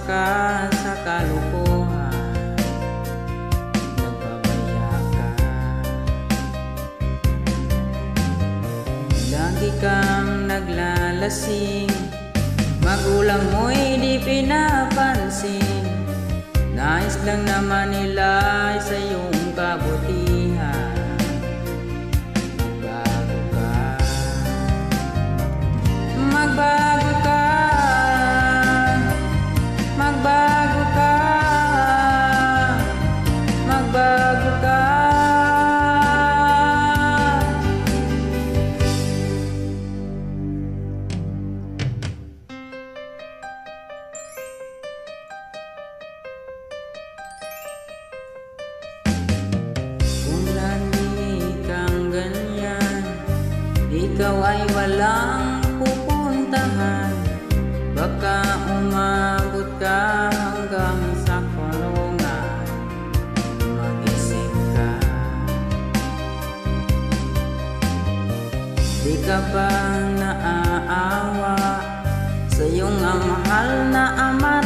ka sa kalukuhan, nagpabaya ka. Lagi kang naglalasing, magulang mo'y di pinapansin. Nais lang naman nila sa iyong kabutihan. Magbago ka, magbago ka, magbago ka. Kung lagi kang ganyan, ikaw ay walang pupuntahan. Baka umabot ka hanggang sa kulungan. Mag-isip ka, di ka ba naaawa sa iyong mahal na ama